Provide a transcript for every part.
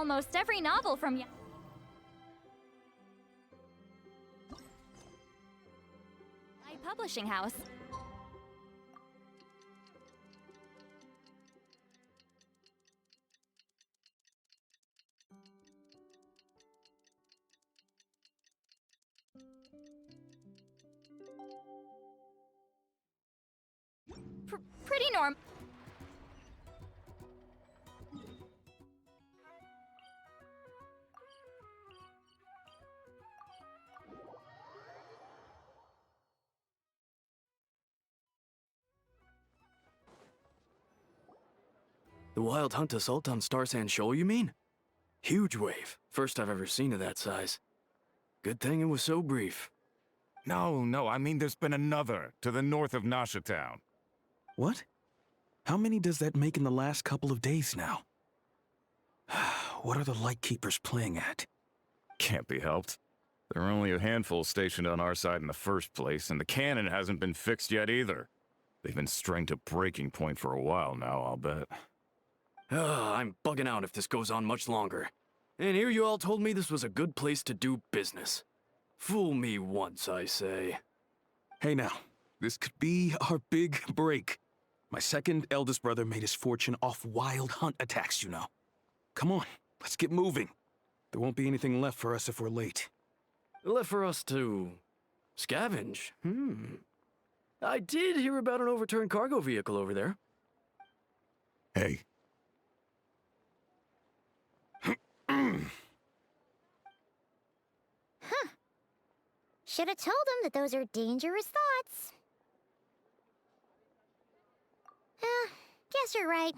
almost every novel from my publishing house. Pretty normal. The Wild Hunt assault on Star Sand Shoal, you mean? Huge wave. First I've ever seen of that size. Good thing it was so brief. No, I mean there's been another to the north of Nasha Town. What? How many does that make in the last couple of days now? What are the Lightkeepers playing at? Can't be helped. There are only a handful stationed on our side in the first place, and the cannon hasn't been fixed yet either. They've been strained to breaking point for a while now, I'll bet. I'm bugging out if this goes on much longer. And here you all told me this was a good place to do business. Fool me once, I say. Hey now, this could be our big break. My second eldest brother made his fortune off Wild Hunt attacks, you know. Come on, let's get moving. There won't be anything left for us if we're late. Left for us to scavenge? I did hear about an overturned cargo vehicle over there. Hey. Should have told him that those are dangerous thoughts. Guess you're right.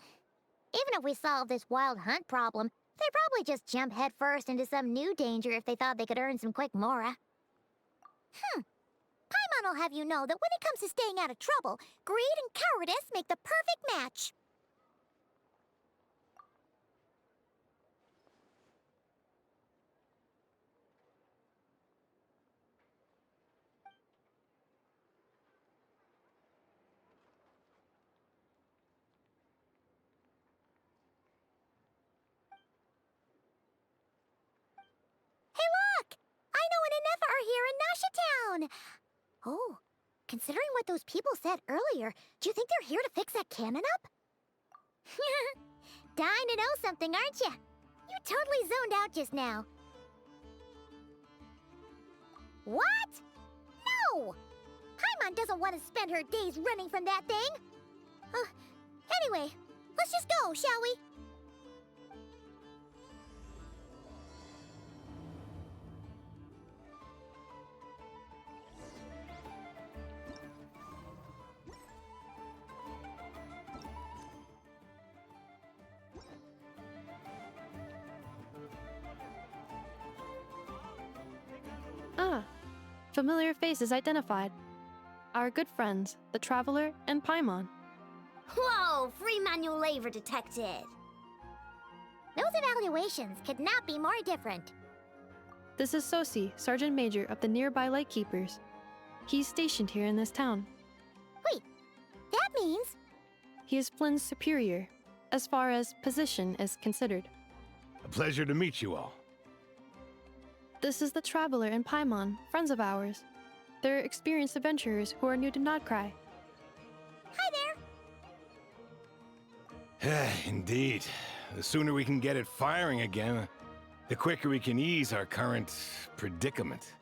Even if we solve this Wild Hunt problem, they'd probably just jump headfirst into some new danger if they thought they could earn some quick mora. Paimon will have you know that when it comes to staying out of trouble, greed and cowardice make the perfect match. Oh, considering what those people said earlier, do you think they're here to fix that cannon up? Dying to know something, aren't you? You totally zoned out just now. What? No! Paimon doesn't want to spend her days running from that thing. Anyway, let's just go, shall we? Familiar faces identified. Our good friends, the Traveler and Paimon. Whoa, free manual labor detected. Those evaluations could not be more different. This is Sosi, Sergeant Major of the nearby Lightkeepers. He's stationed here in this town. Wait, that means... He is Flynn's superior, as far as position is considered. A pleasure to meet you all. This is the Traveler and Paimon, friends of ours. They're experienced adventurers who are new to Nodcry. Hi there! Indeed. The sooner we can get it firing again, the quicker we can ease our current predicament.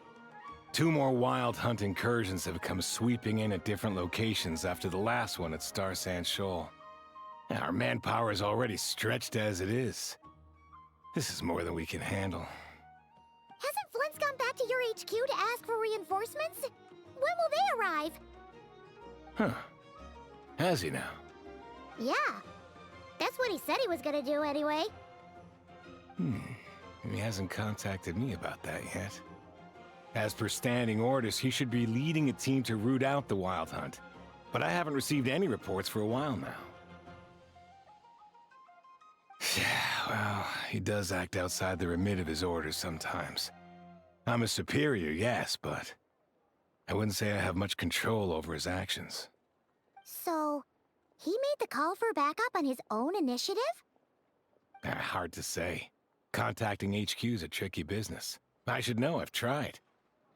2 more Wild Hunt incursions have come sweeping in at different locations after the last one at Star Sand Shoal. Our manpower is already stretched as it is. This is more than we can handle. Hasn't Flint's gone back to your HQ to ask for reinforcements? When will they arrive? Huh. Has he now? Yeah. That's what he said he was gonna do anyway. He hasn't contacted me about that yet. As per standing orders, he should be leading a team to root out the Wild Hunt. But I haven't received any reports for a while now. Well, he does act outside the remit of his orders sometimes. I'm a superior, yes, but I wouldn't say I have much control over his actions. So, he made the call for backup on his own initiative? Hard to say. Contacting HQ's a tricky business. I should know, I've tried.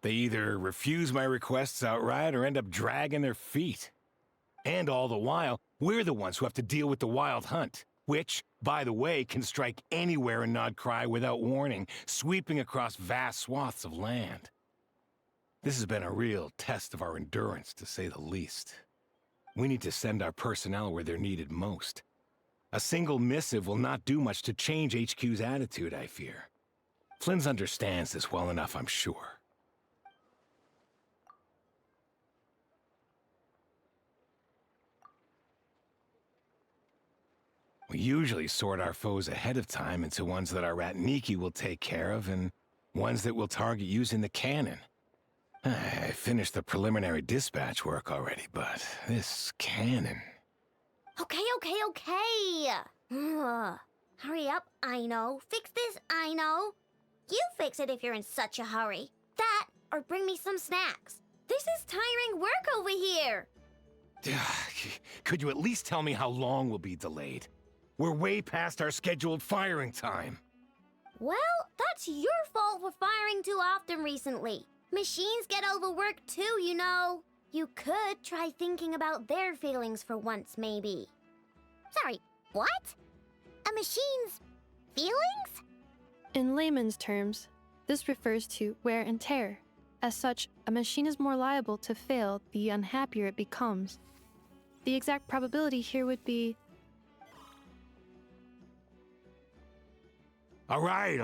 They either refuse my requests outright or end up dragging their feet. And all the while, we're the ones who have to deal with the wild hunt, which, by the way, can strike anywhere in Nodcry without warning, sweeping across vast swaths of land. This has been a real test of our endurance, to say the least. We need to send our personnel where they're needed most. A single missive will not do much to change HQ's attitude, I fear. Flynn's understands this well enough, I'm sure. We usually sort our foes ahead of time into ones that our rat Niki will take care of and ones that we'll target using the cannon. I finished the preliminary dispatch work already, but this cannon... Okay. Hurry up, I know. Fix this, I know. You fix it if you're in such a hurry. That, or bring me some snacks. This is tiring work over here. Could you at least tell me how long we'll be delayed? We're way past our scheduled firing time. Well, that's your fault for firing too often recently. Machines get overworked too, you know. You could try thinking about their feelings for once, maybe. Sorry, what? A machine's feelings? In layman's terms, this refers to wear and tear. As such, a machine is more liable to fail the unhappier it becomes. The exact probability here would be... All right.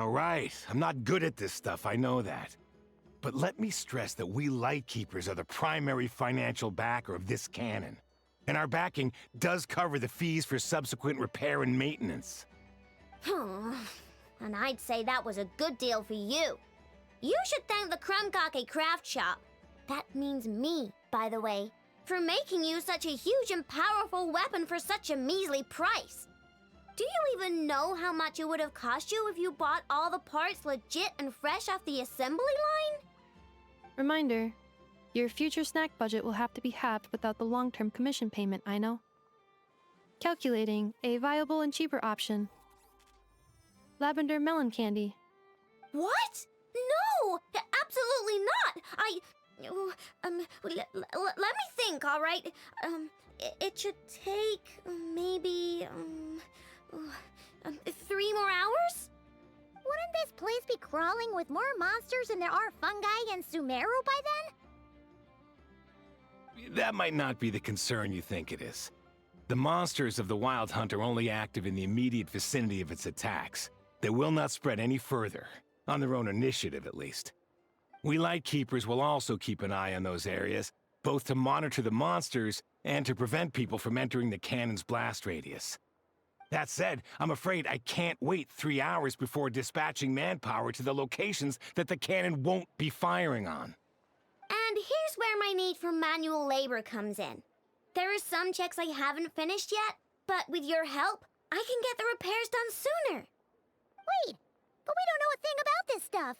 I'm not good at this stuff, I know that. But let me stress that we Lightkeepers are the primary financial backer of this cannon. And our backing does cover the fees for subsequent repair and maintenance. And I'd say that was a good deal for you. You should thank the Krumkake craft shop. That means me, by the way, for making you such a huge and powerful weapon for such a measly price. Do you even know how much it would have cost you if you bought all the parts legit and fresh off the assembly line? Reminder, your future snack budget will have to be halved without the long-term commission payment, I know. Calculating a viable and cheaper option. Lavender melon candy. What? No! Absolutely not! Let me think, all right? It should take maybe, 3 more hours? Wouldn't this place be crawling with more monsters than there are fungi in Sumeru by then? That might not be the concern you think it is. The monsters of the Wild Hunt are only active in the immediate vicinity of its attacks. They will not spread any further, on their own initiative at least. We Lightkeepers will also keep an eye on those areas, both to monitor the monsters and to prevent people from entering the cannon's blast radius. That said, I'm afraid I can't wait 3 hours before dispatching manpower to the locations that the cannon won't be firing on. And here's where my need for manual labor comes in. There are some checks I haven't finished yet, but with your help, I can get the repairs done sooner. Wait, but we don't know a thing about this stuff.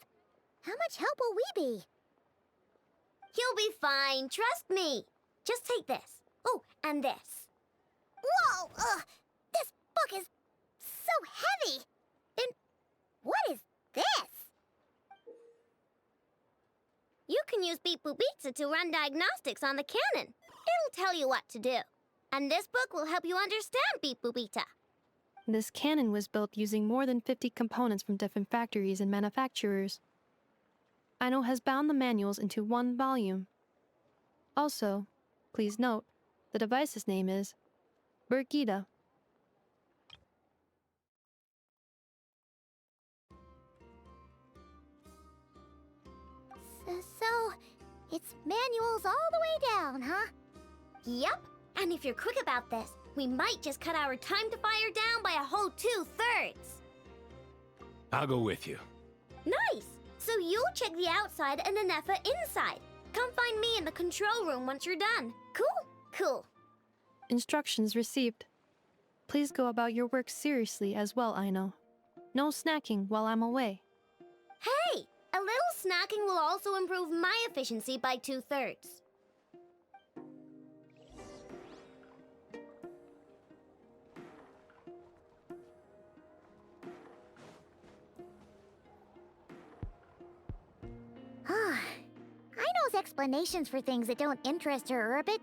How much help will we be? You'll be fine, trust me. Just take this. Oh, and this. Whoa! This book is so heavy! And what is this? You can use Beep Boop Pizza to run diagnostics on the cannon. It'll tell you what to do. And this book will help you understand Beep Boop Pizza. This cannon was built using more than 50 components from different factories and manufacturers. Aino has bound the manuals into one volume. Also, please note, the device's name is Birgitta. So, it's manuals all the way down, huh? Yep, and if you're quick about this, we might just cut our time to fire down by a whole 2/3. I'll go with you. Nice! So you'll check the outside and Anefa inside. Come find me in the control room once you're done. Cool. Instructions received. Please go about your work seriously as well, Aino. No snacking while I'm away. Hey! A little snacking will also improve my efficiency by 2/3. explanations for things that don't interest her are a bit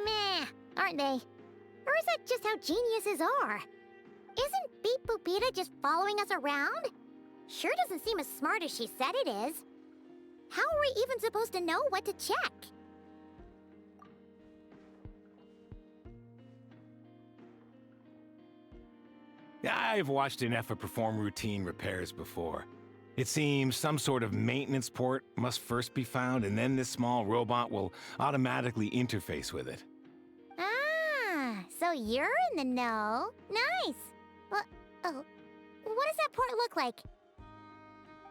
meh, aren't they? Or is that just how geniuses are? Isn't Beep Boopita just following us around? Sure doesn't seem as smart as she said it is. How are we even supposed to know what to check? I've watched an Effa perform routine repairs before. It seems some sort of maintenance port must first be found, and then this small robot will automatically interface with it. Ah, so you're in the know. Nice. What does that port look like?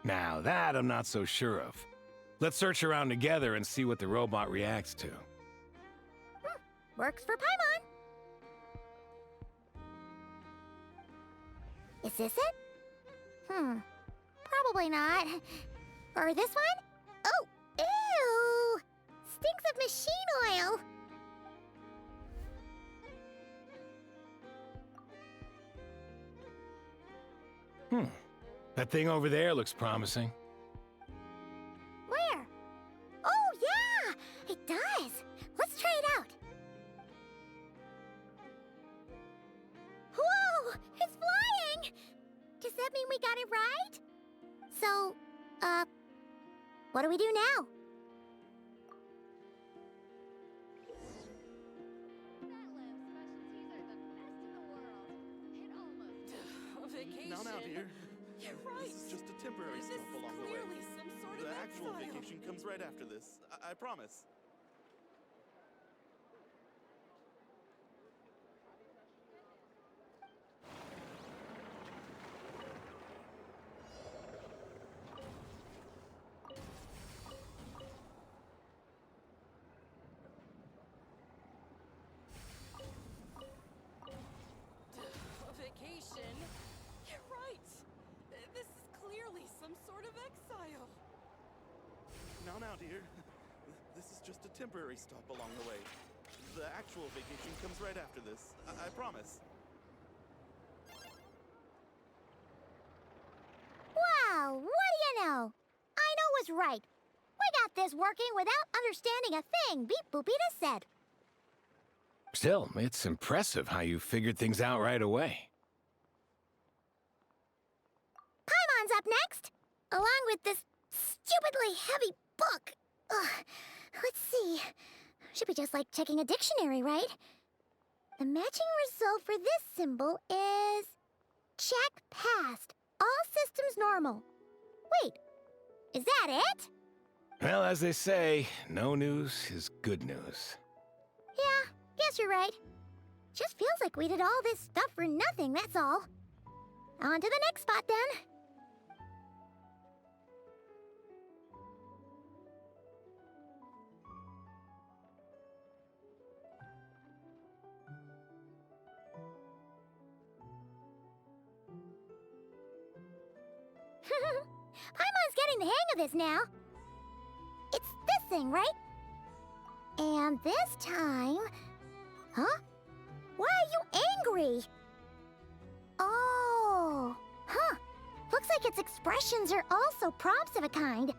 Now, that I'm not so sure of. Let's search around together and see what the robot reacts to. Works for Paimon. Is this it? Probably not. Or this one? Oh, ew! Stinks of machine oil. That thing over there looks promising. Where? Oh, yeah! It does. Let's try it out. Whoa! It's flying! Does that mean we got it right? So, what do we do now? Now, dear. You're right. This is just a temporary This stop is along the way. clearly some sort The of actual exile. vacation comes right after this. I promise. A vacation? You're right. This is clearly some sort of exile. Now, dear. This is just a temporary stop along the way. The actual vacation comes right after this. I promise. Wow, what do you know? I know was right. We got this working without understanding a thing Beep Boopita said. Still, it's impressive how you figured things out right away. Paimon's up next, along with this stupidly heavy book. Ugh. Let's see. Should be just like checking a dictionary, right? The matching result for this symbol is... check passed. All systems normal. Wait, is that it? Well, as they say, no news is good news. Yeah, guess you're right. Just feels like we did all this stuff for nothing, that's all. On to the next spot, then. Paimon's getting the hang of this now. It's this thing, right? And this time... Huh? Why are you angry? Oh, huh. Looks like its expressions are also prompts of a kind.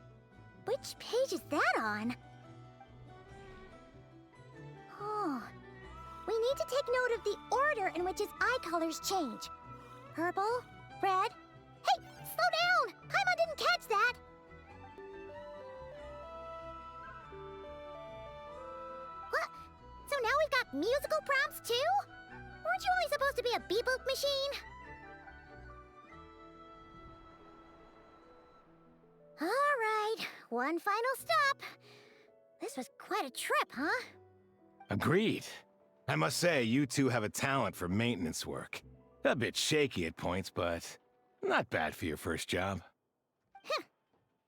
Which page is that on? Oh. We need to take note of the order in which its eye colors change. Purple, red... Hey, slow down! Paimon didn't catch that! What? So now we've got musical prompts too? Weren't you only supposed to be a beep-boop machine? Alright, one final stop. This was quite a trip, huh? Agreed. I must say, you two have a talent for maintenance work. A bit shaky at points, but not bad for your first job.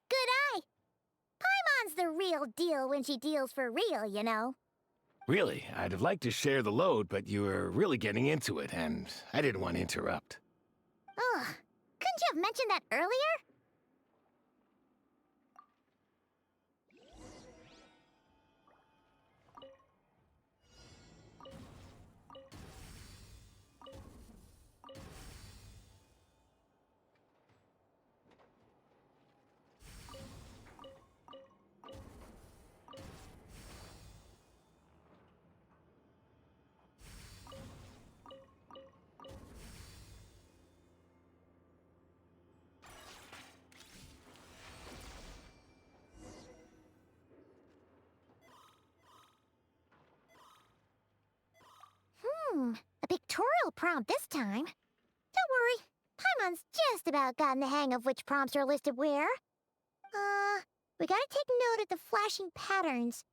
Good eye. Paimon's the real deal when she deals for real, you know. Really, I'd have liked to share the load, but you were really getting into it, and I didn't want to interrupt. Ugh, couldn't you have mentioned that earlier? prompt this time. Don't worry, Paimon's just about gotten the hang of which prompts are listed where. We gotta take note of the flashing patterns.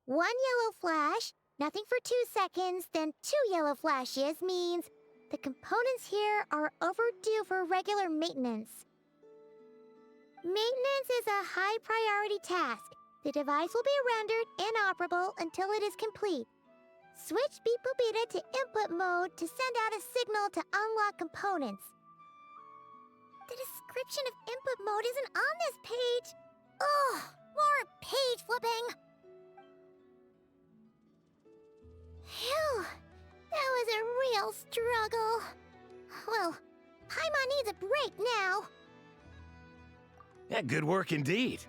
1 yellow flash, nothing for 2 seconds, then 2 yellow flashes means the components here are overdue for regular maintenance. Maintenance is a high priority task. The device will be rendered inoperable until it is complete. Switch Beep Boopita to input mode to send out a signal to unlock components. The description of input mode isn't on this page. Ugh, more page flipping. Phew, that was a real struggle. Well, Paimon needs a break now. Yeah, good work indeed.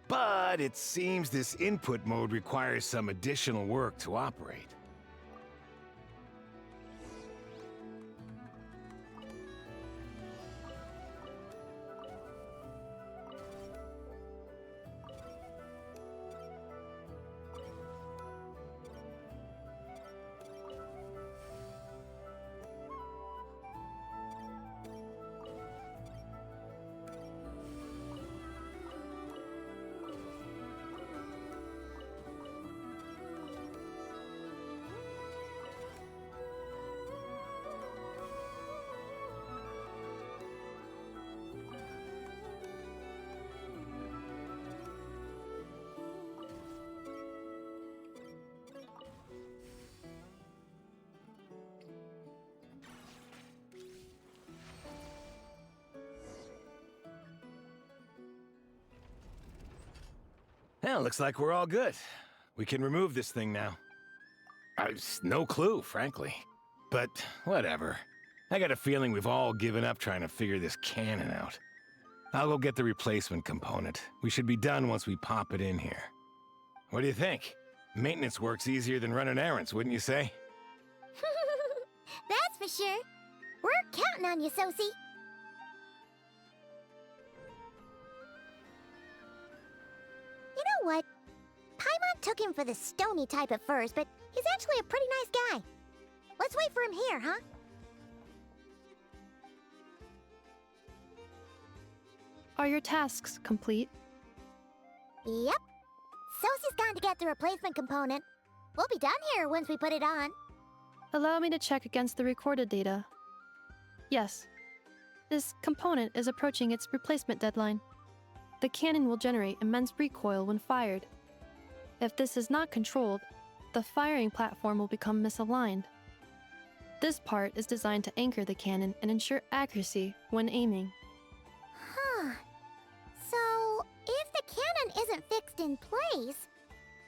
But it seems this input mode requires some additional work to operate. Well, looks like we're all good. We can remove this thing now. I've no clue, frankly. But whatever. I got a feeling we've all given up trying to figure this cannon out. I'll go get the replacement component. We should be done once we pop it in here. What do you think? Maintenance work's easier than running errands, wouldn't you say? That's for sure. We're counting on you, Sosie. You know what? Paimon took him for the stony type at first, but he's actually a pretty nice guy. Let's wait for him here, huh? Are your tasks complete? Yep. Sosie's gone to get the replacement component. We'll be done here once we put it on. Allow me to check against the recorded data. Yes. This component is approaching its replacement deadline. The cannon will generate immense recoil when fired. If this is not controlled, the firing platform will become misaligned. This part is designed to anchor the cannon and ensure accuracy when aiming. Huh. So, if the cannon isn't fixed in place,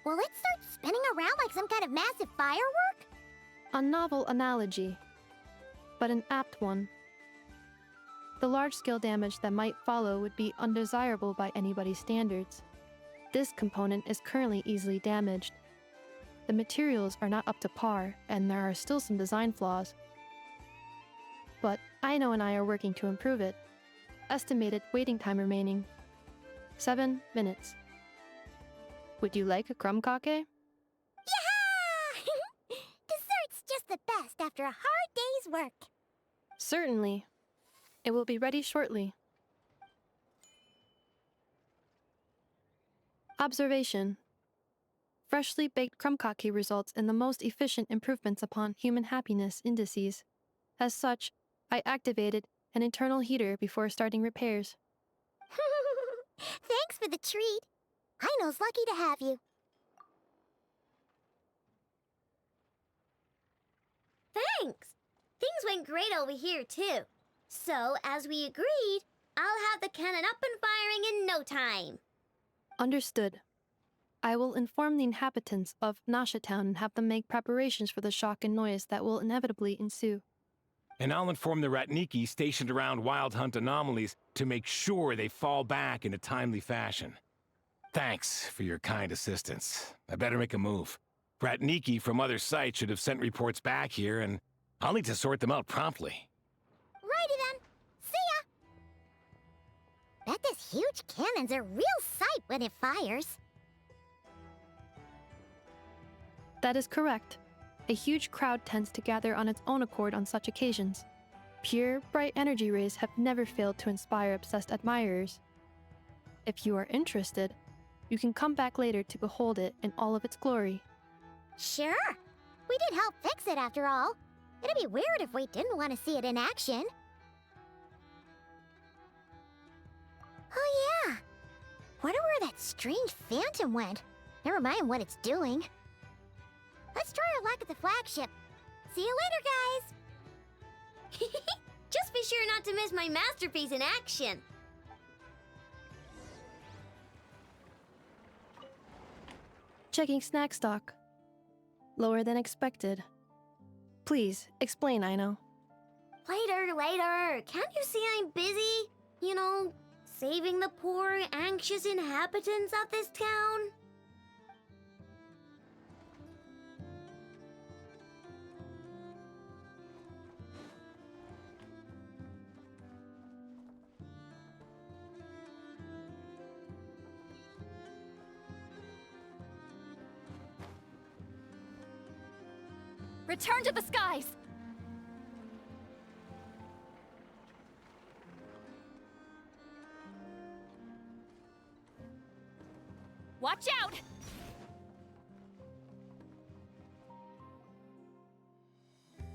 will it start spinning around like some kind of massive firework? A novel analogy, but an apt one. The large-scale damage that might follow would be undesirable by anybody's standards. This component is currently easily damaged. The materials are not up to par, and there are still some design flaws. But Aino and I are working to improve it. Estimated waiting time remaining: 7 minutes. Would you like a crumb cake? Yeah! Dessert's just the best after a hard day's work. Certainly. It will be ready shortly. Observation. Freshly baked crumb cake results in the most efficient improvements upon human happiness indices. As such, I activated an internal heater before starting repairs. Thanks for the treat. Aino's lucky to have you. Thanks. Things went great over here, too. So, as we agreed, I'll have the cannon up and firing in no time. Understood. I will inform the inhabitants of Nasha Town and have them make preparations for the shock and noise that will inevitably ensue. And I'll inform the Ratniki stationed around Wild Hunt anomalies to make sure they fall back in a timely fashion. Thanks for your kind assistance. I better make a move. Ratniki from other sites should have sent reports back here, and I'll need to sort them out promptly. Righty then. See ya! Bet this huge cannon's a real sight when it fires. That is correct. A huge crowd tends to gather on its own accord on such occasions. Pure, bright energy rays have never failed to inspire obsessed admirers. If you are interested, you can come back later to behold it in all of its glory. Sure. We did help fix it after all. It'd be weird if we didn't want to see it in action. Oh yeah. Wonder where that strange phantom went. Never mind what it's doing. Let's try our luck at the flagship. See you later, guys! Just be sure not to miss my masterpiece in action. Checking snack stock. Lower than expected. Please, explain, Aino. Later. Can't you see I'm busy? You know, saving the poor, anxious inhabitants of this town? Return to the skies! Watch out!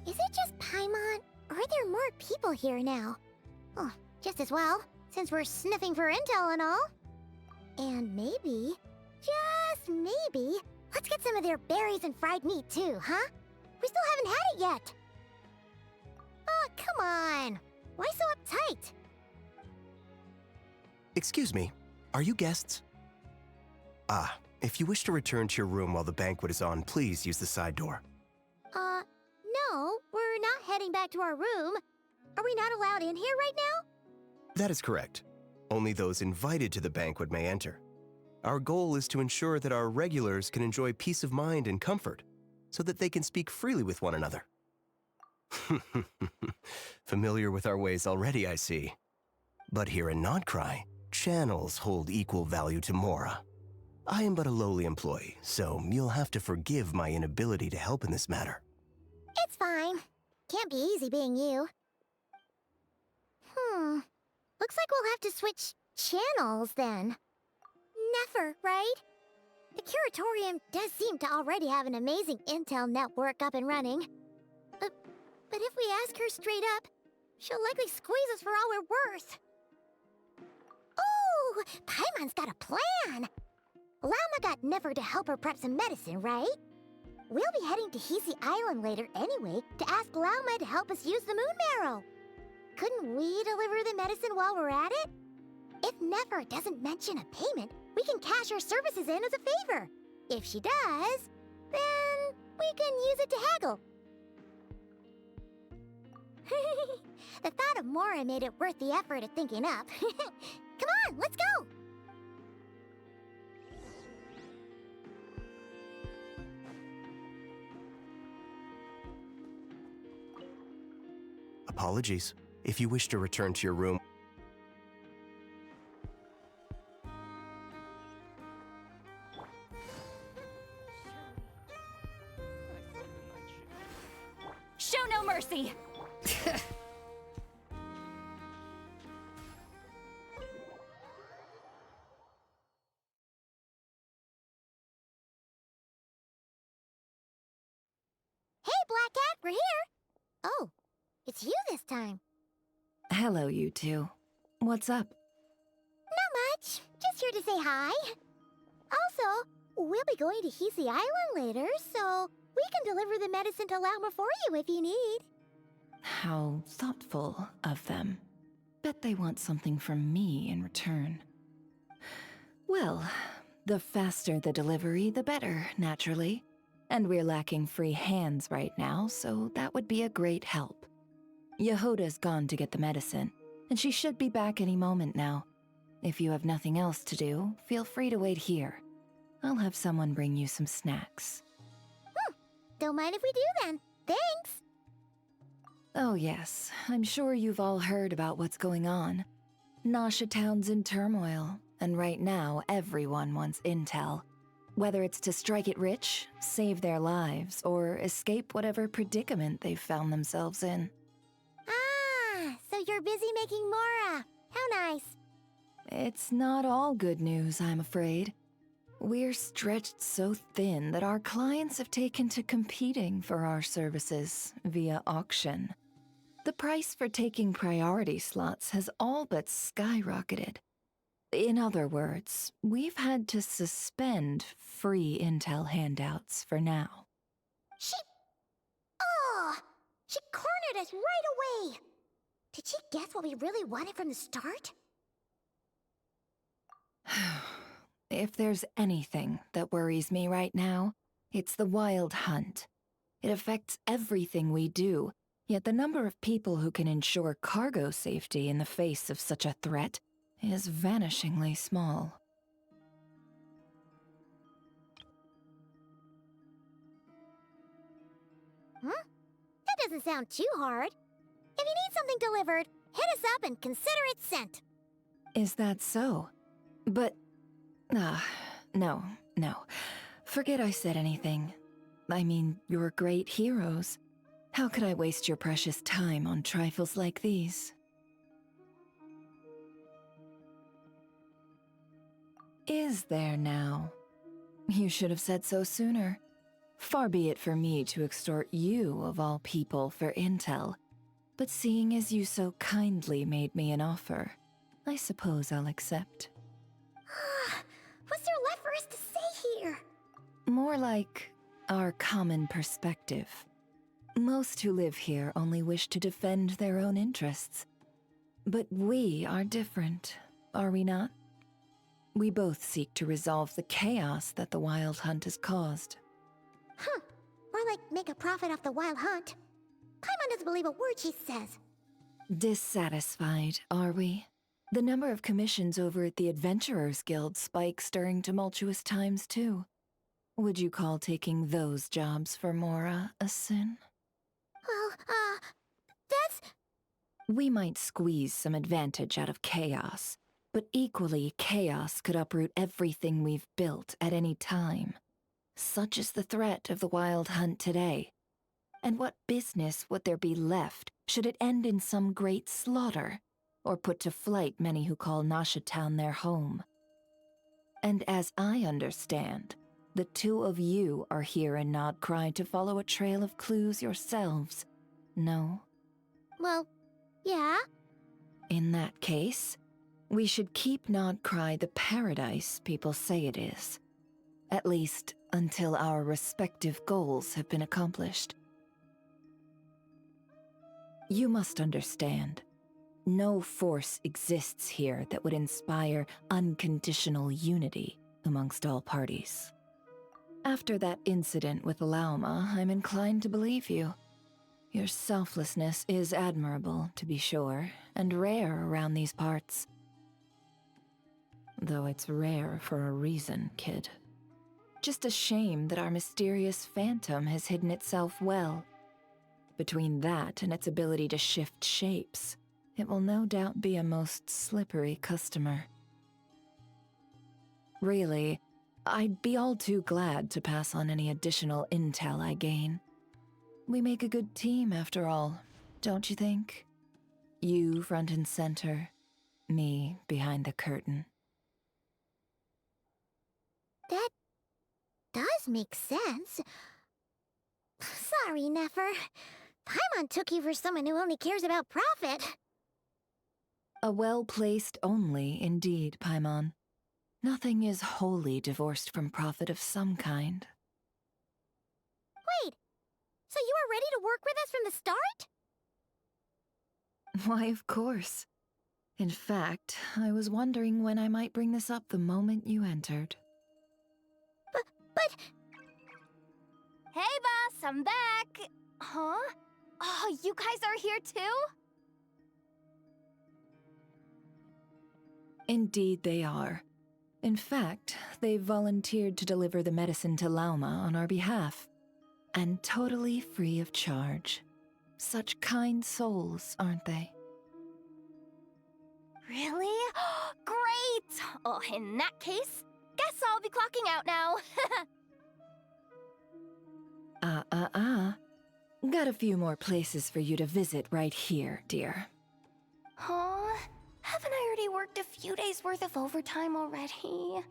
Is it just Paimon, or are there more people here now? Oh, just as well, since we're sniffing for intel and all. And maybe, just maybe, let's get some of their berries and fried meat too, huh? We still haven't had it yet. Oh, come on. Why so uptight? Excuse me, are you guests? Ah, if you wish to return to your room while the banquet is on, please use the side door. No, we're not heading back to our room. Are we not allowed in here right now? That is correct. Only those invited to the banquet may enter. Our goal is to ensure that our regulars can enjoy peace of mind and comfort, so that they can speak freely with one another. Familiar with our ways already, I see. But here in Nodcry, channels hold equal value to Mora. I am but a lowly employee, so you'll have to forgive my inability to help in this matter. It's fine. Can't be easy being you. Looks like we'll have to switch channels then. Never, right? The Curatorium does seem to already have an amazing intel network up and running. But if we ask her straight up, she'll likely squeeze us for all we're worth. Oh, Paimon's got a plan! Llama got Never to help her prep some medicine, right? We'll be heading to Hisi Island later anyway to ask Llama to help us use the moon marrow. Couldn't we deliver the medicine while we're at it? If Never doesn't mention a payment, we can cash our services in as a favor. If she does, then we can use it to haggle. The thought of Mora made it worth the effort of thinking up. Come on, let's go! Apologies. If you wish to return to your room... Show no mercy! Hey, Black Cat, we're here! Oh, it's you this time. Hello, you two. What's up? Not much. Just here to say hi. Also, we'll be going to Hisi Island later, so we can deliver the medicine to Lauma for you if you need. How thoughtful of them. Bet they want something from me in return. Well, the faster the delivery, the better, naturally. And we're lacking free hands right now, so that would be a great help. Yehoda's gone to get the medicine, and she should be back any moment now. If you have nothing else to do, feel free to wait here. I'll have someone bring you some snacks. Don't mind if we do then. Thanks! Oh yes, I'm sure you've all heard about what's going on. Nasha Town's in turmoil, and right now everyone wants intel. Whether it's to strike it rich, save their lives, or escape whatever predicament they've found themselves in. Ah, so you're busy making Mora. How nice. It's not all good news, I'm afraid. We're stretched so thin that our clients have taken to competing for our services via auction. The price for taking priority slots has all but skyrocketed. In other words, we've had to suspend free intel handouts for now. She cornered us right away. Did she guess what we really wanted from the start? If there's anything that worries me right now, it's the Wild Hunt. It affects everything we do, yet the number of people who can ensure cargo safety in the face of such a threat is vanishingly small. Huh? That doesn't sound too hard. If you need something delivered, hit us up and consider it sent. Is that so? But... no. Forget I said anything. I mean, you're great heroes. How could I waste your precious time on trifles like these? Is there now? You should have said so sooner. Far be it for me to extort you, of all people, for intel. But seeing as you so kindly made me an offer, I suppose I'll accept. What's there left for us to say here? More like our common perspective. Most who live here only wish to defend their own interests. But we are different, are we not? We both seek to resolve the chaos that the Wild Hunt has caused. Huh. Or like make a profit off the Wild Hunt. Paimon doesn't believe a word she says. Dissatisfied, are we? The number of commissions over at the Adventurers Guild spikes during tumultuous times, too. Would you call taking those jobs for Mora a sin? Well, that's... We might squeeze some advantage out of chaos, but equally, chaos could uproot everything we've built at any time. Such is the threat of the Wild Hunt today. And what business would there be left should it end in some great slaughter, or put to flight many who call Nasha Town their home? And as I understand, the two of you are here in Nodcry to follow a trail of clues yourselves, no? Well, yeah. In that case, we should keep Nodcry the paradise people say it is. At least, until our respective goals have been accomplished. You must understand, no force exists here that would inspire unconditional unity amongst all parties. After that incident with Lauma, I'm inclined to believe you. Your selflessness is admirable, to be sure, and rare around these parts. Though it's rare for a reason, kid. Just a shame that our mysterious phantom has hidden itself well. Between that and its ability to shift shapes, it will no doubt be a most slippery customer. Really, I'd be all too glad to pass on any additional intel I gain. We make a good team, after all, don't you think? You front and center, me behind the curtain. That does make sense. Sorry, Nefer. Paimon took you for someone who only cares about profit. A well-placed only, indeed, Paimon. Nothing is wholly divorced from profit of some kind. Wait, so you were ready to work with us from the start? Why, of course. In fact, I was wondering when I might bring this up the moment you entered. But... Hey, boss, I'm back. Huh? Oh, you guys are here too? Indeed they are. In fact, they've volunteered to deliver the medicine to Lauma on our behalf. And totally free of charge. Such kind souls, aren't they? Really? Great! Oh, in that case, guess guess I'll be clocking out now. Got a few more places for you to visit right here, dear. Huh? Haven't I already worked a few days worth of overtime already?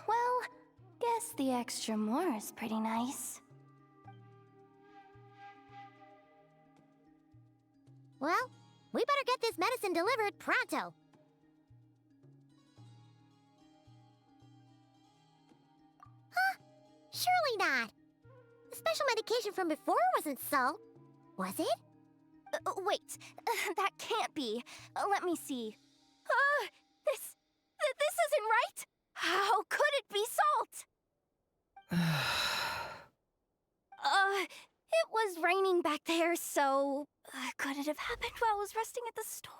Well, guess the extra more is pretty nice. Well, we better get this medicine delivered pronto. Huh? Surely not. The special medication from before wasn't salt, was it? Wait, that can't be. Let me see. This isn't right. How could it be salt? It was raining back there, so could it have happened while I was resting at the store?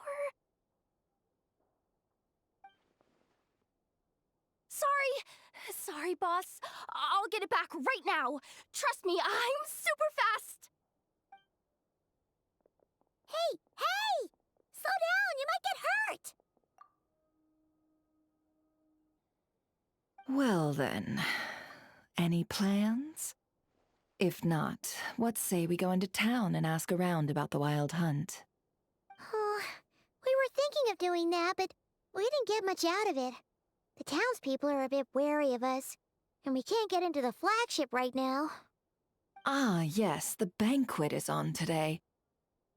Sorry, boss. I'll get it back right now. Trust me, I'm super fast. Hey! Slow down, you might get hurt! Well then, any plans? If not, what say we go into town and ask around about the wild hunt? Oh, we were thinking of doing that, but we didn't get much out of it. The townspeople are a bit wary of us, and we can't get into the flagship right now. Ah, yes, the banquet is on today.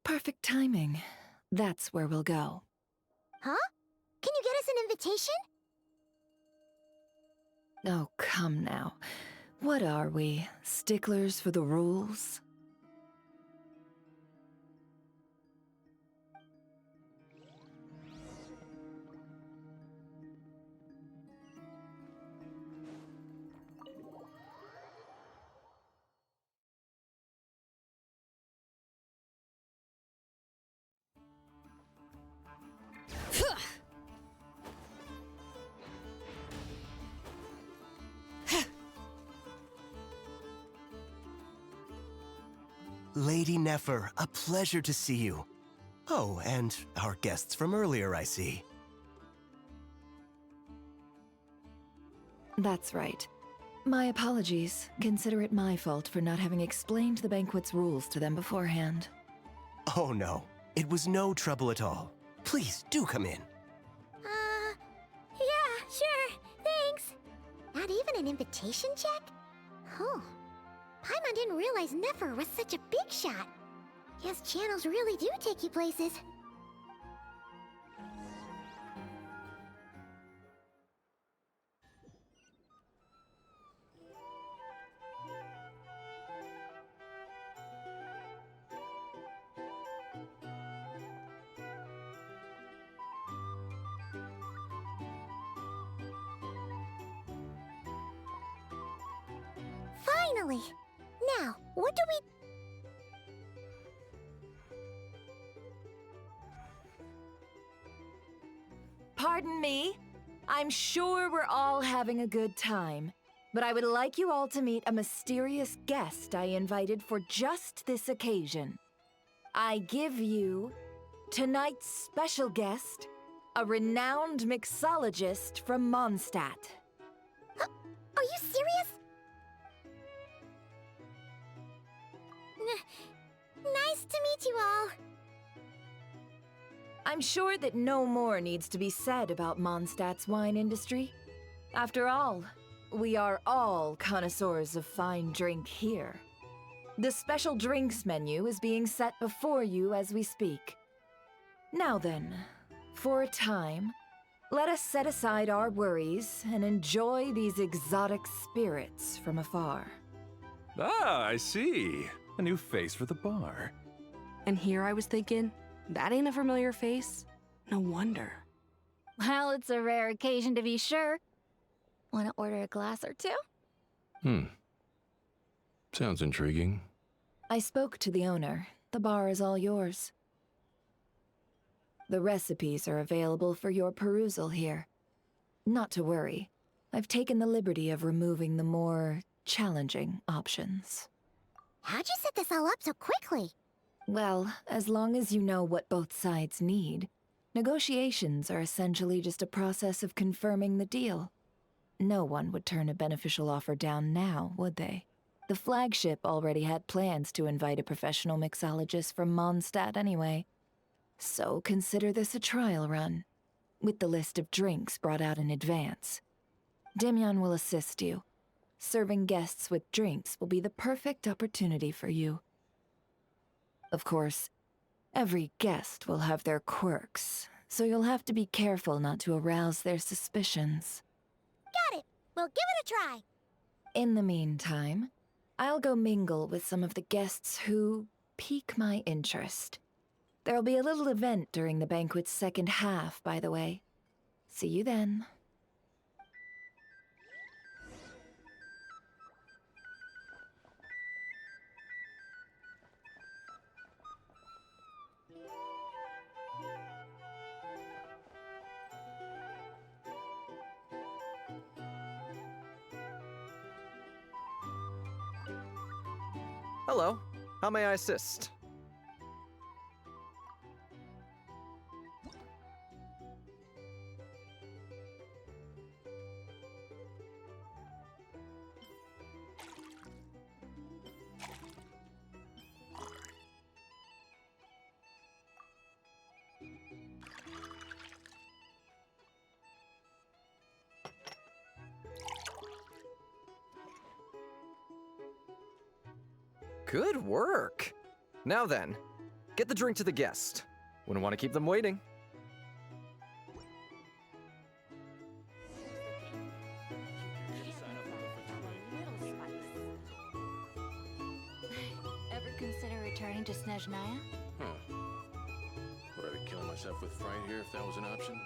Perfect timing. That's where we'll go. Huh? Can you get us an invitation? Oh, come now. What are we, sticklers for the rules? Lady Nefer, a pleasure to see you. Oh, and our guests from earlier, I see. That's right. My apologies. Consider it my fault for not having explained the banquet's rules to them beforehand. Oh no, it was no trouble at all. Please, do come in. Yeah, sure, thanks. Not even an invitation check? Oh. Paimon didn't realize Nefer was such a big shot. Guess channels really do take you places. Finally! Now, what do we... Pardon me? I'm sure we're all having a good time, but I would like you all to meet a mysterious guest I invited for just this occasion. I give you tonight's special guest, a renowned mixologist from Mondstadt. Are you serious? Nice to meet you all. I'm sure that no more needs to be said about Mondstadt's wine industry. After all, we are all connoisseurs of fine drink here. The special drinks menu is being set before you as we speak. Now then, for a time, let us set aside our worries and enjoy these exotic spirits from afar. Ah, I see. A new face for the bar. And here I was thinking, that ain't a familiar face. No wonder. Well, it's a rare occasion to be sure. Want to order a glass or two? Sounds intriguing. I spoke to the owner. The bar is all yours. The recipes are available for your perusal here. Not to worry. I've taken the liberty of removing the more challenging options. How'd you set this all up so quickly? Well, as long as you know what both sides need, negotiations are essentially just a process of confirming the deal. No one would turn a beneficial offer down now, would they? The flagship already had plans to invite a professional mixologist from Mondstadt anyway. So consider this a trial run, with the list of drinks brought out in advance. Demyon will assist you. Serving guests with drinks will be the perfect opportunity for you. Of course, every guest will have their quirks, so you'll have to be careful not to arouse their suspicions. Got it! We'll give it a try! In the meantime, I'll go mingle with some of the guests who pique my interest. There'll be a little event during the banquet's second half, by the way. See you then. Hello. How may I assist? Good work! Now then, get the drink to the guest. Wouldn't want to keep them waiting. Ever consider returning to Snezhnaya? Huh. Would I be killing myself with fright here if that was an option?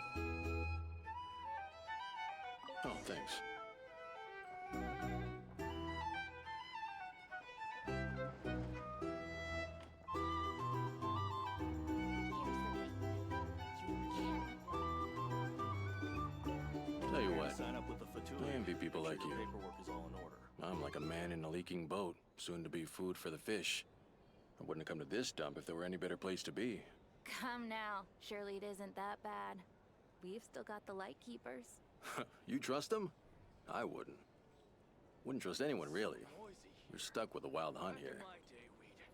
Oh, thanks. Tell you what, I envy people like you. I'm like a man in a leaking boat, soon to be food for the fish. I wouldn't have come to this dump if there were any better place to be. Come now. Surely it isn't that bad. We've still got the light keepers. You trust them? I wouldn't. Wouldn't trust anyone, really. We're stuck with a wild hunt here.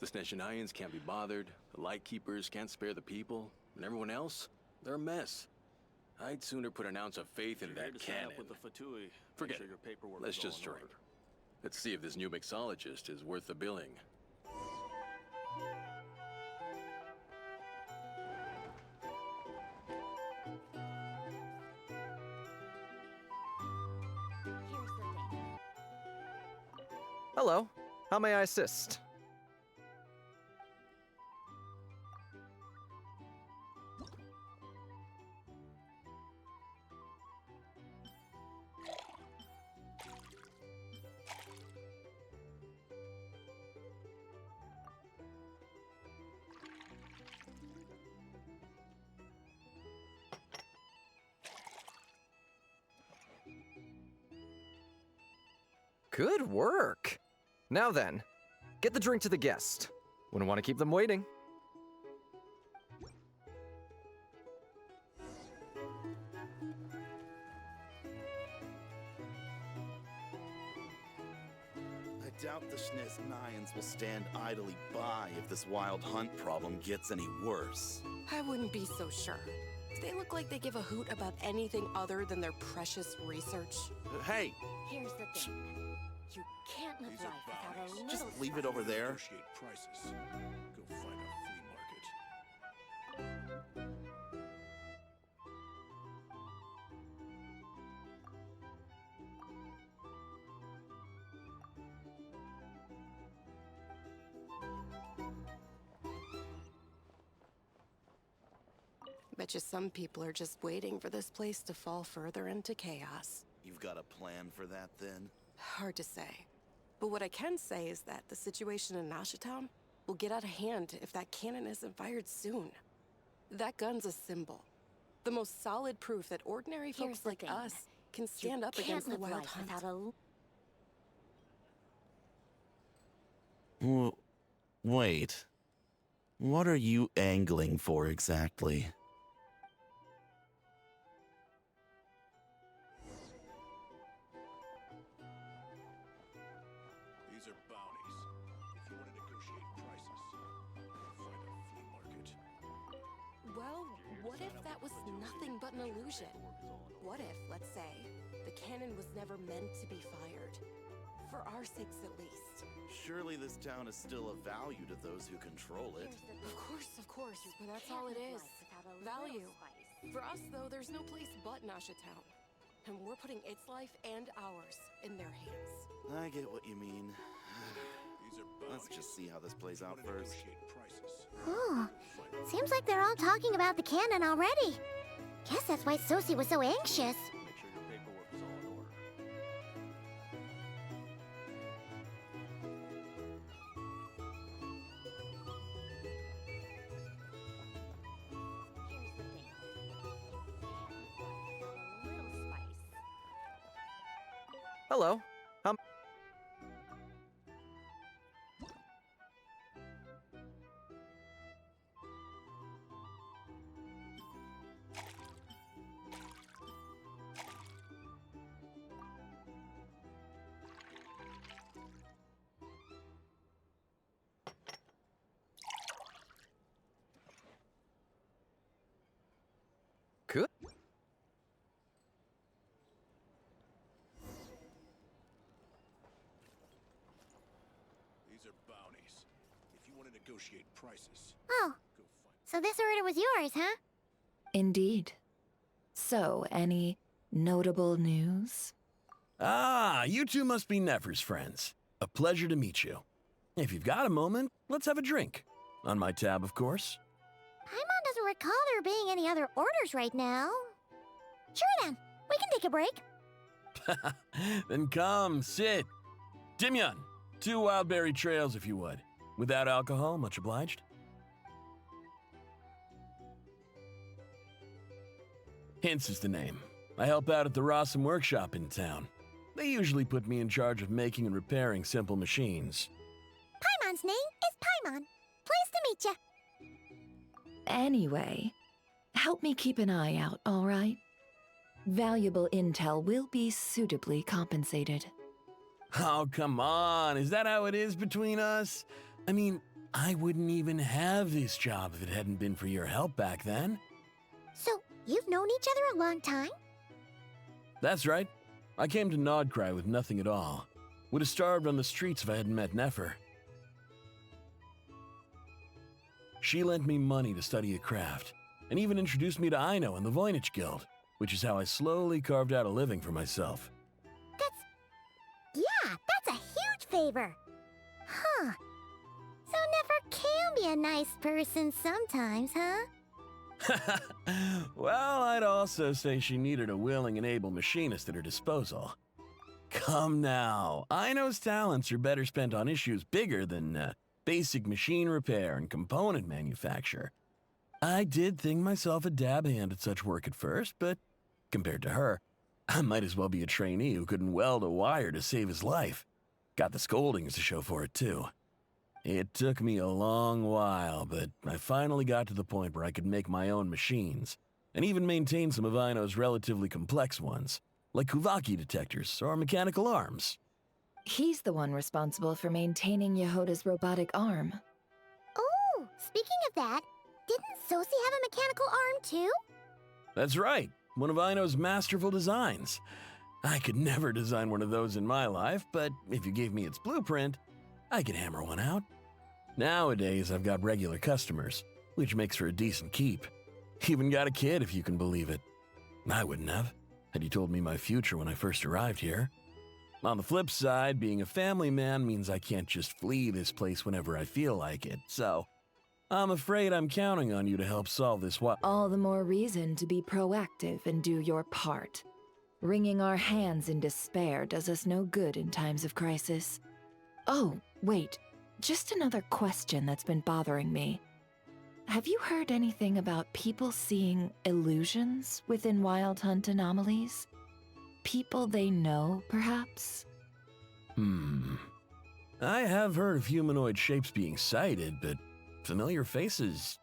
The Snezhnayans can't be bothered, the Lightkeepers can't spare the people, and everyone else, they're a mess. I'd sooner put an ounce of faith in that cannon. Forget it. Let's just drink. Let's see if this new mixologist is worth the billing. Hello. How may I assist? Good work! Now then, get the drink to the guest. Wouldn't want to keep them waiting. I doubt the Snezhnayans will stand idly by if this wild hunt problem gets any worse. I wouldn't be so sure. They look like they give a hoot about anything other than their precious research. Hey! Here's the thing. You can't live life without a little Just leave it over there. Negotiate prices. Go find a flea market. Bet you some people are just waiting for this place to fall further into chaos. You've got a plan for that, then? Hard to say. But what I can say is that the situation in Nashatown will get out of hand if that cannon isn't fired soon. That gun's a symbol. The most solid proof that ordinary folks like us can stand up against the wild hunt. Wait. What are you angling for exactly? was nothing but an illusion. What if, let's say, the cannon was never meant to be fired? For our sakes, at least. Surely this town is still of value to those who control it. Of course, but that's all it is. Value. For us, though, there's no place but Nasha Town. And we're putting its life and ours in their hands. I get what you mean. Let's just see how this plays out first. Oh, seems like they're all talking about the cannon already. Guess that's why Sosie was so anxious. Make sure your paperwork is all in order. Here's the thing. A little spice. Hello. Good. These are bounties. If you want to negotiate prices, Oh, so this order was yours, huh? Indeed. So, any notable news? Ah, you two must be Nefer's friends. A pleasure to meet you. If you've got a moment, let's have a drink. On my tab, of course. Paimon doesn't recall there being any other orders right now. Sure then, we can take a break. Then come, sit. Dimyon, 2 wildberry trails if you would. Without alcohol, much obliged. Hints is the name. I help out at the Rossum workshop in town. They usually put me in charge of making and repairing simple machines. Paimon's name is Paimon. Pleased to meet you. Anyway, help me keep an eye out, all right? Valuable intel will be suitably compensated. Oh, come on. Is that how it is between us? I mean, I wouldn't even have this job if it hadn't been for your help back then. So, you've known each other a long time? That's right. I came to Nodcry with nothing at all. Would have starved on the streets if I hadn't met Nefer. She lent me money to study a craft, and even introduced me to Aino and the Voynich Guild, which is how I slowly carved out a living for myself. That's a huge favor. Huh. So Nefer can be a nice person sometimes, huh? Well, I'd also say she needed a willing and able machinist at her disposal. Come now, Aino's talents are better spent on issues bigger than basic machine repair and component manufacture. I did think myself a dab hand at such work at first, but compared to her, I might as well be a trainee who couldn't weld a wire to save his life. Got the scoldings to show for it, too. It took me a long while, but I finally got to the point where I could make my own machines, and even maintain some of Aino's relatively complex ones, like Kuvaki detectors or mechanical arms. He's the one responsible for maintaining Yehoda's robotic arm. Oh, speaking of that, didn't Sosie have a mechanical arm too? That's right, one of Aino's masterful designs. I could never design one of those in my life, but if you gave me its blueprint, I could hammer one out. Nowadays, I've got regular customers, which makes for a decent keep. Even got a kid, if you can believe it. I wouldn't have, had you told me my future when I first arrived here. On the flip side, being a family man means I can't just flee this place whenever I feel like it, so I'm afraid I'm counting on you to help solve this All the more reason to be proactive and do your part. Wringing our hands in despair does us no good in times of crisis. Oh, wait. Just another question that's been bothering me. Have you heard anything about people seeing illusions within Wild Hunt anomalies? People they know, perhaps? I have heard of humanoid shapes being sighted, but familiar faces?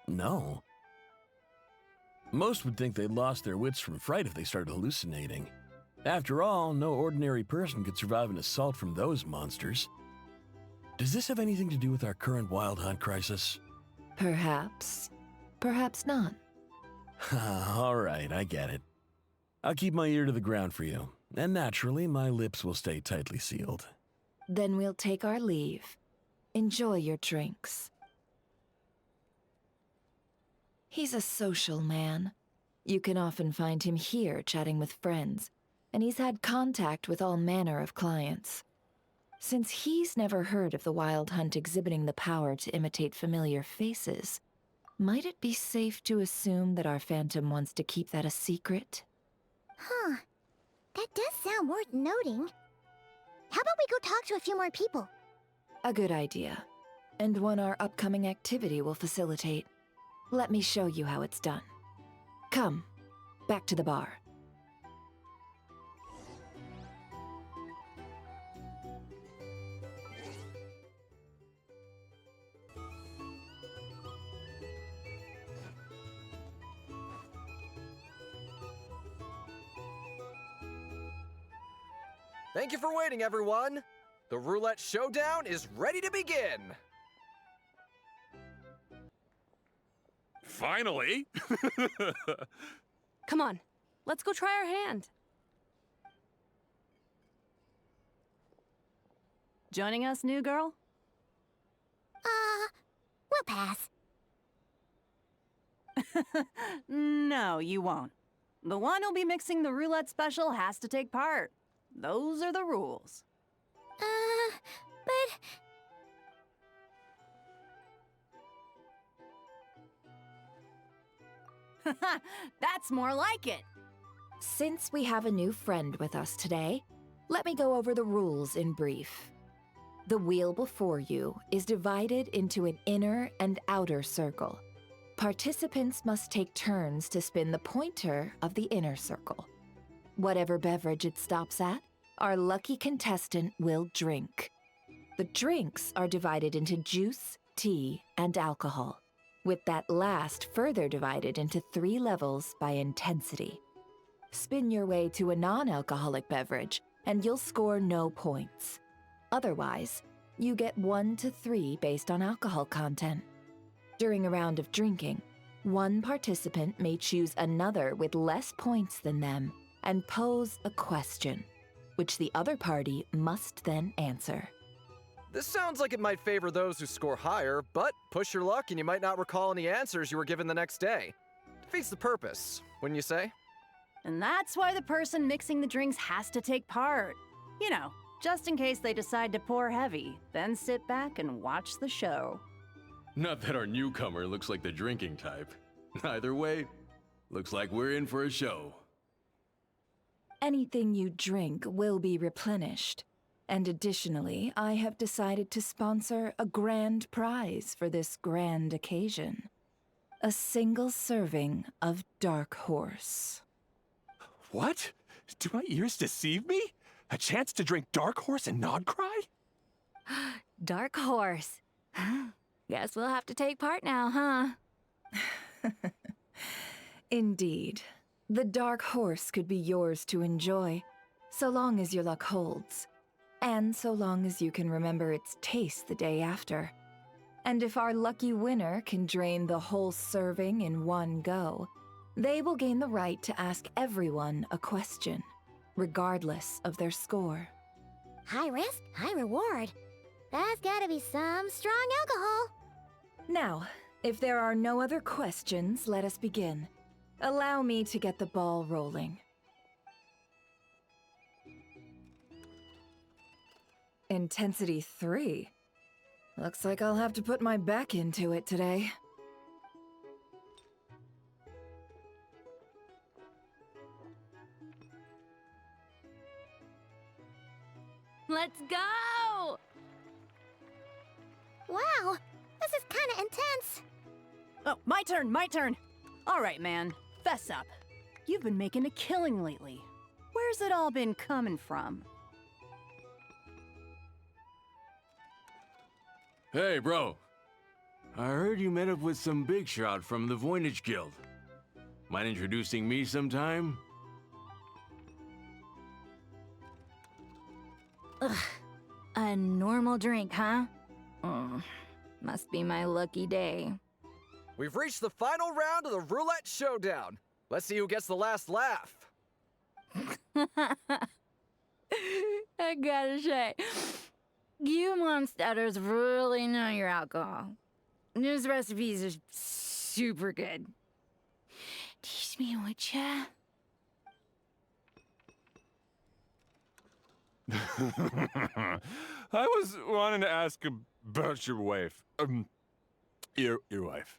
No. Most would think they'd lost their wits from fright if they started hallucinating. After all, no ordinary person could survive an assault from those monsters. Does this have anything to do with our current Wild Hunt crisis? Perhaps. Perhaps not. All right, I get it. I'll keep my ear to the ground for you, and naturally, my lips will stay tightly sealed. Then we'll take our leave. Enjoy your drinks. He's a social man. You can often find him here chatting with friends, and he's had contact with all manner of clients. Since he's never heard of the Wild Hunt exhibiting the power to imitate familiar faces, might it be safe to assume that our Phantom wants to keep that a secret? Huh. That does sound worth noting. How about we go talk to a few more people? A good idea, and one our upcoming activity will facilitate. Let me show you how it's done. Come, back to the bar. Thank you for waiting, everyone. The roulette showdown is ready to begin. Finally! Come on, let's go try our hand. Joining us, new girl? We'll pass. No, you won't. The one who'll be mixing the roulette special has to take part. Those are the rules. But... That's more like it. Since we have a new friend with us today, let me go over the rules in brief. The wheel before you is divided into an inner and outer circle. Participants must take turns to spin the pointer of the inner circle. Whatever beverage it stops at, our lucky contestant will drink. The drinks are divided into juice, tea, and alcohol, with that last further divided into 3 levels by intensity. Spin your way to a non-alcoholic beverage, and you'll score no points. Otherwise, you get 1 to 3 based on alcohol content. During a round of drinking, one participant may choose another with less points than them and pose a question, which the other party must then answer. This sounds like it might favor those who score higher, but push your luck and you might not recall any answers you were given the next day. Defeats the purpose, wouldn't you say? And that's why the person mixing the drinks has to take part. You know, just in case they decide to pour heavy, then sit back and watch the show. Not that our newcomer looks like the drinking type. Either way, looks like we're in for a show. Anything you drink will be replenished. And additionally, I have decided to sponsor a grand prize for this grand occasion. A single serving of Dark Horse. What? Do my ears deceive me? A chance to drink Dark Horse and not cry? Dark Horse. Guess we'll have to take part now, huh? Indeed. The Dark Horse could be yours to enjoy, so long as your luck holds. And so long as you can remember its taste the day after. And if our lucky winner can drain the whole serving in one go, they will gain the right to ask everyone a question, regardless of their score. High risk, high reward. That's gotta be some strong alcohol. Now, if there are no other questions, let us begin. Allow me to get the ball rolling. Intensity 3. Looks like I'll have to put my back into it today. Let's go! Wow, this is kinda intense. Oh, my turn. All right, man, fess up. You've been making a killing lately. Where's it all been coming from? Hey, bro. I heard you met up with some big shot from the Voynich Guild. Mind introducing me sometime? Ugh. A normal drink, huh? Must be my lucky day. We've reached the final round of the roulette showdown. Let's see who gets the last laugh. I gotta say, you monsters really know your alcohol. This recipes are super good. Teach me, would ya? I was wanting to ask about your wife. Your wife.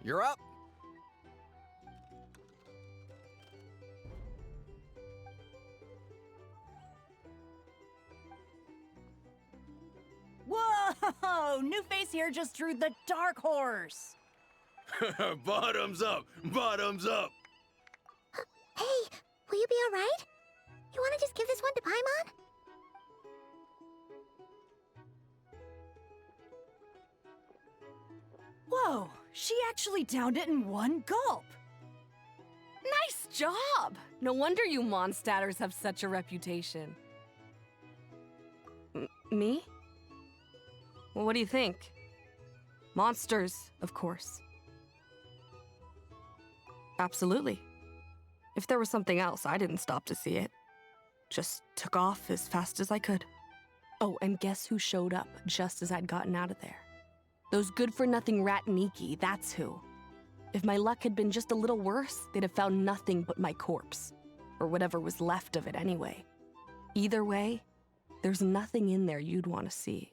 You're up. Whoa! New face here just drew the dark horse. Bottoms up! Bottoms up! Hey, will you be alright? You wanna just give this one to Paimon? Whoa, she actually downed it in one gulp. Nice job! No wonder you monsters have such a reputation. Me? Well, what do you think? Monsters, of course. Absolutely. If there was something else, I didn't stop to see it. Just took off as fast as I could. Oh, and guess who showed up just as I'd gotten out of there? Those good-for-nothing rat Niki, that's who. If my luck had been just a little worse, they'd have found nothing but my corpse. Or whatever was left of it anyway. Either way, there's nothing in there you'd want to see.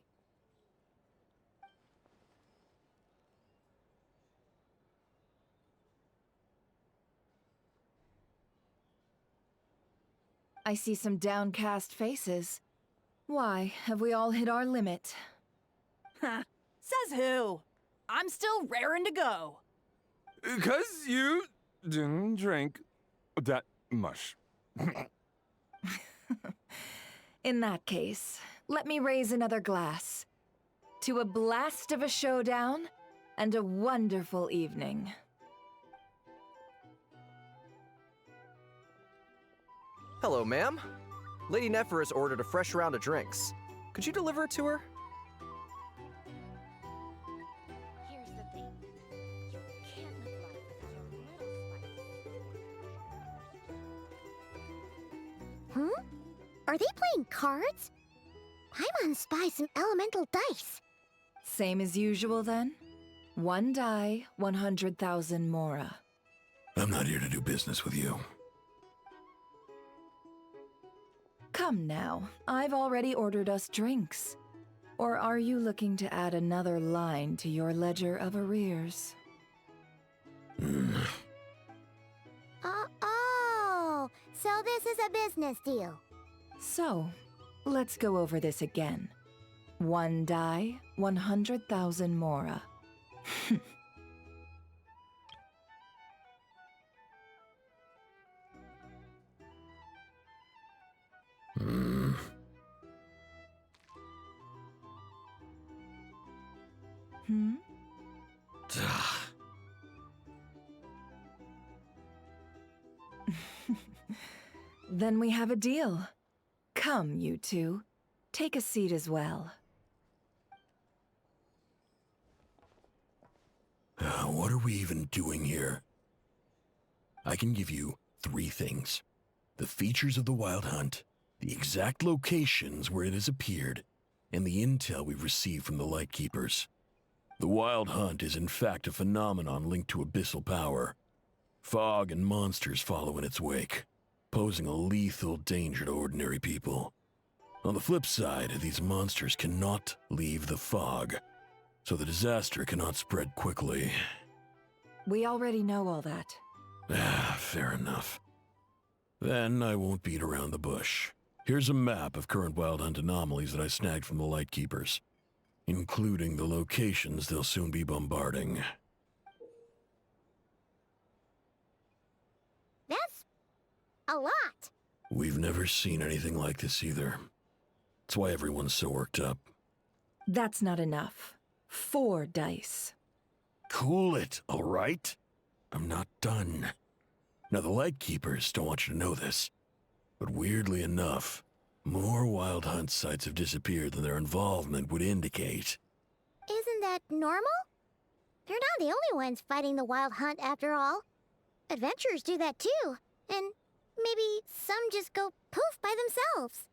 I see some downcast faces. Why, have we all hit our limit? Huh. Says who? I'm still raring to go. 'Cause you didn't drink that much. In that case, let me raise another glass. To a blast of a showdown and a wonderful evening. Hello, ma'am. Lady Nephris ordered a fresh round of drinks. Could you deliver it to her? Here's the thing. You can't live life without a little spice. Are they playing cards? Paimon spies some elemental dice. Same as usual then? One die, 100,000 mora. I'm not here to do business with you. Come now, I've already ordered us drinks. Or are you looking to add another line to your ledger of arrears? Oh, so this is a business deal. So, let's go over this again. One die, 100,000 mora. Then we have a deal. Come, you two. Take a seat as well. What are we even doing here? I can give you 3 things. The features of the Wild Hunt, the exact locations where it has appeared, and the intel we've received from the Lightkeepers. The Wild Hunt is in fact a phenomenon linked to abyssal power. Fog and monsters follow in its wake, posing a lethal danger to ordinary people. On the flip side, these monsters cannot leave the fog, so the disaster cannot spread quickly. We already know all that. Fair enough. Then I won't beat around the bush. Here's a map of current Wild Hunt anomalies that I snagged from the Lightkeepers, including the locations they'll soon be bombarding. That's a lot. We've never seen anything like this either. That's why everyone's so worked up. That's not enough. 4 dice. Cool it, all right? I'm not done. Now, the Lightkeepers don't want you to know this, but weirdly enough, more Wild Hunt sites have disappeared than their involvement would indicate. Isn't that normal? They're not the only ones fighting the Wild Hunt after all. Adventurers do that too, and maybe some just go poof by themselves.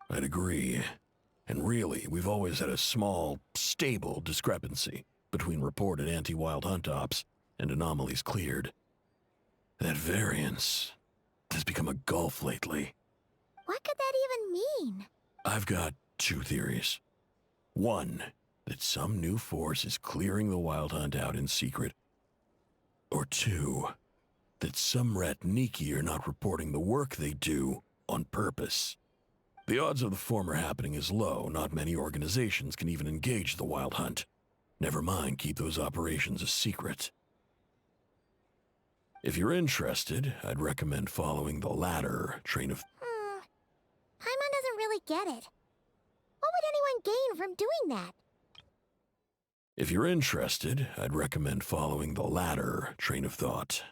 I'd agree. And really, we've always had a small, stable discrepancy between reported anti-Wild Hunt ops and anomalies cleared. That variance has become a gulf lately. What could that even mean? I've got 2 theories. One, that some new force is clearing the Wild Hunt out in secret. Or 2, that some Ratniki are not reporting the work they do on purpose. The odds of the former happening is low. Not many organizations can even engage the Wild Hunt. Never mind keep those operations a secret. If you're interested, I'd recommend following the latter train of... Paimon doesn't really get it. What would anyone gain from doing that? If you're interested, I'd recommend following the latter train of thought.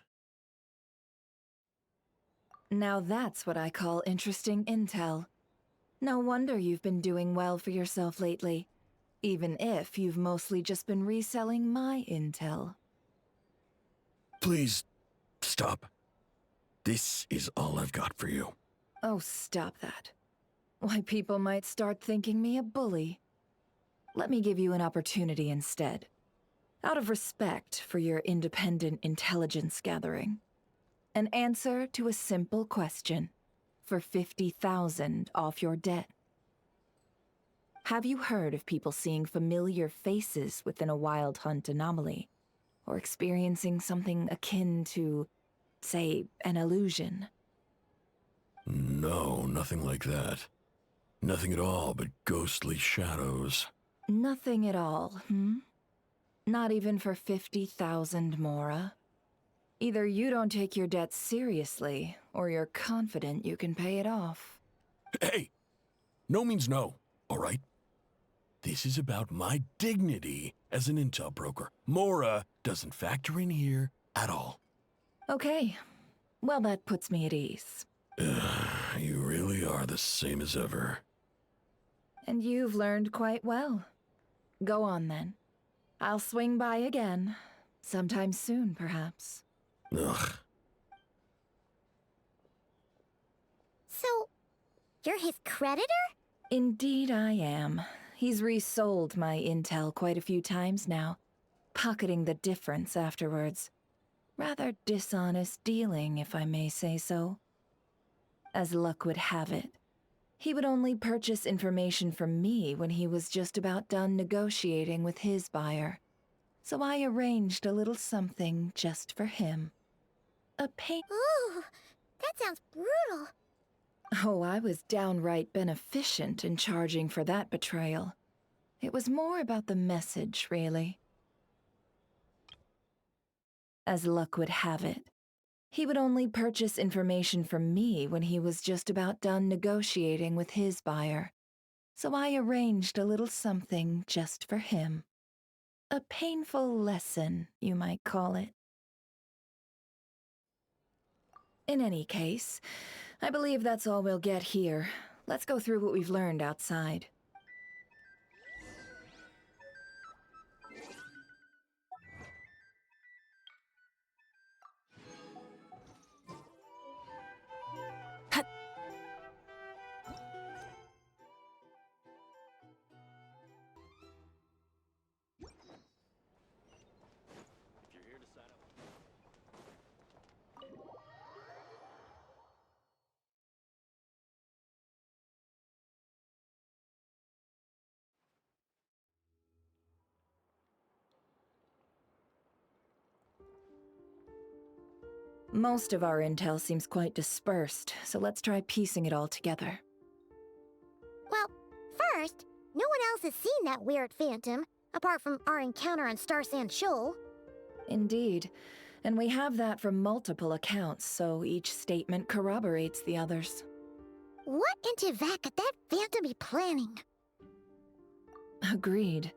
Now that's what I call interesting intel. No wonder you've been doing well for yourself lately, even if you've mostly just been reselling my intel. Please, stop. This is all I've got for you. Oh, stop that. Why, people might start thinking me a bully. Let me give you an opportunity instead. Out of respect for your independent intelligence gathering. An answer to a simple question. For 50,000 off your debt. Have you heard of people seeing familiar faces within a Wild Hunt anomaly? Or experiencing something akin to, say, an illusion? No, nothing like that. Nothing at all but ghostly shadows. Nothing at all, Not even for 50,000 Mora? Either you don't take your debt seriously, or you're confident you can pay it off. Hey! No means no, all right? This is about my dignity as an intel broker. Mora doesn't factor in here at all. Okay. Well, that puts me at ease. You really are the same as ever. And you've learned quite well. Go on, then. I'll swing by again. Sometime soon, perhaps. Ugh. So, you're his creditor? Indeed I am. He's resold my intel quite a few times now, pocketing the difference afterwards. Rather dishonest dealing, if I may say so. As luck would have it, he would only purchase information from me when he was just about done negotiating with his buyer. So I arranged a little something just for him. A Ooh, that sounds brutal. Oh, I was downright beneficent in charging for that betrayal. It was more about the message, really. As luck would have it, he would only purchase information from me when he was just about done negotiating with his buyer. So I arranged a little something just for him. A painful lesson, you might call it. In any case, I believe that's all we'll get here. Let's go through what we've learned outside. Most of our intel seems quite dispersed, so let's try piecing it all together. Well, first, no one else has seen that weird phantom, apart from our encounter on Star Sand Shoal. Indeed. And we have that from multiple accounts, so each statement corroborates the others. What in Teyvat could that phantom be planning? Agreed.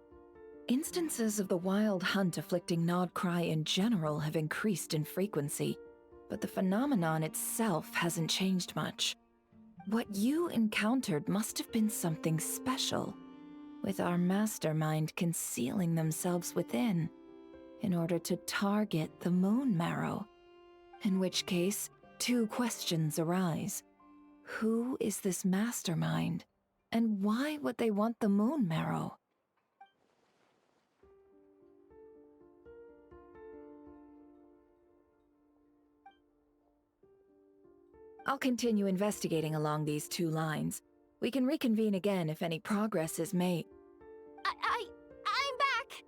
Instances of the wild hunt afflicting Nodcry in general have increased in frequency, but the phenomenon itself hasn't changed much. What you encountered must have been something special, with our mastermind concealing themselves within, in order to target the moon marrow. In which case, two questions arise. Who is this mastermind, and why would they want the moon marrow? I'll continue investigating along these two lines. We can reconvene again if any progress is made. I'm back!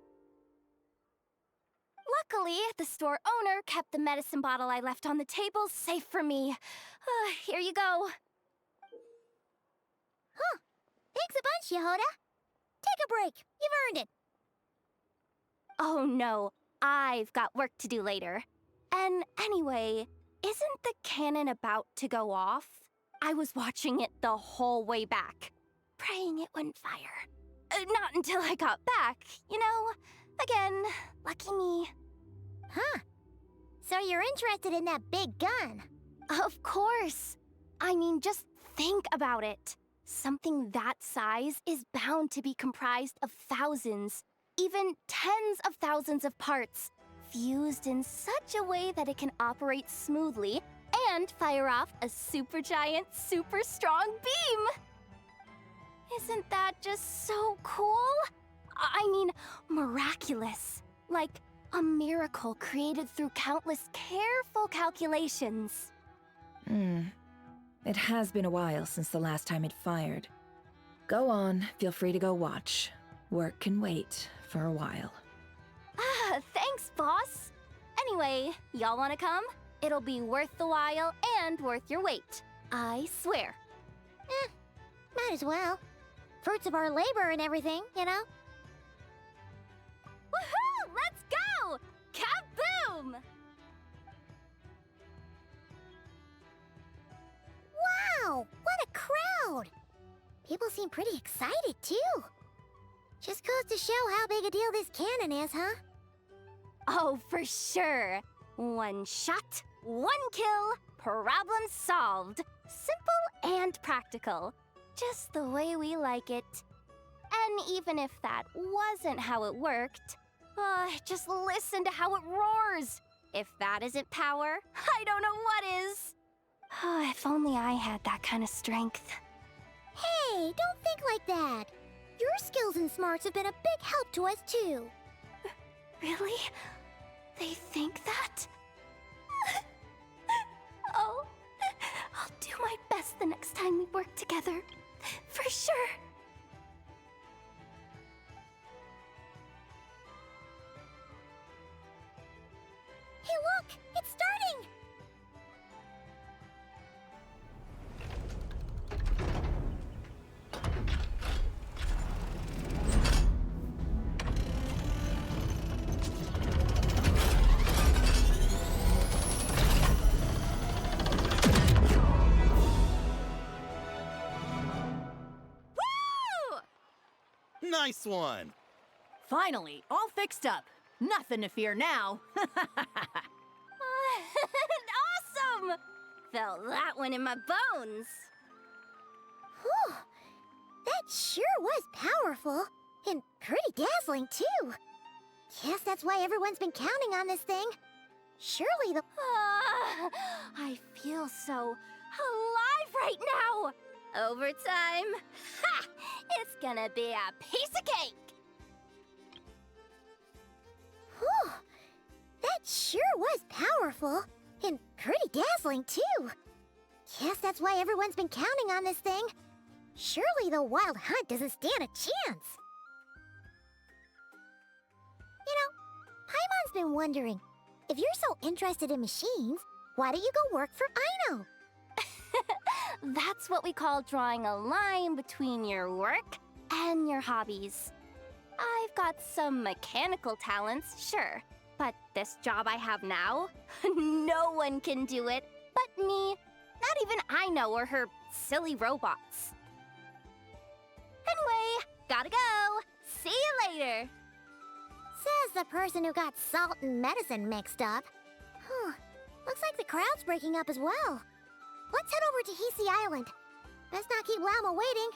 Luckily, the store owner kept the medicine bottle I left on the table safe for me. Here you go. Huh. Thanks a bunch, Yehoda. Take a break. You've earned it. Oh no, I've got work to do later. And anyway, isn't the cannon about to go off? I was watching it the whole way back, praying it wouldn't fire. Not until I got back, you know? Again, lucky me. Huh. So you're interested in that big gun? Of course. I mean, just think about it. Something that size is bound to be comprised of thousands, even tens of thousands of parts, fused in such a way that it can operate smoothly and fire off a supergiant, super strong beam! Isn't that just so cool? I mean, miraculous. Like a miracle created through countless careful calculations. It has been a while since the last time it fired. Go on, feel free to go watch. Work can wait for a while. Thanks, boss. Anyway, y'all wanna come? It'll be worth the while and worth your wait. I swear. Might as well. Fruits of our labor and everything, you know? Woohoo! Let's go! Kaboom! Wow! What a crowd! People seem pretty excited, too. Just goes to show how big a deal this cannon is, huh? Oh, for sure. One shot, one kill, problem solved. Simple and practical. Just the way we like it. And even if that wasn't how it worked, just listen to how it roars. If that isn't power, I don't know what is. If only I had that kind of strength. Hey, don't think like that. Your skills and smarts have been a big help to us, too. Really? They think that? Oh, I'll do my best the next time we work together. For sure. Hey, look! It's starting! Nice one! Finally, all fixed up. Nothing to fear now. Awesome! Felt that one in my bones. Whew. That sure was powerful. And pretty dazzling, too. Guess that's why everyone's been counting on this thing. Surely the... I feel so alive right now! Overtime? Ha! It's gonna be a piece of cake! Whew. That sure was powerful. And pretty dazzling, too. Guess that's why everyone's been counting on this thing. Surely the wild hunt doesn't stand a chance. You know, Paimon's been wondering, if you're so interested in machines, why don't you go work for Aino? That's what we call drawing a line between your work and your hobbies. I've got some mechanical talents, sure, But this job I have now, no one can do it but me. Not even I know or her silly robots. Anyway, gotta go. See you later. Says the person who got salt and medicine mixed up. Looks like the crowd's breaking up as well. Let's head over to Hisi Island. Best not keep Lama waiting.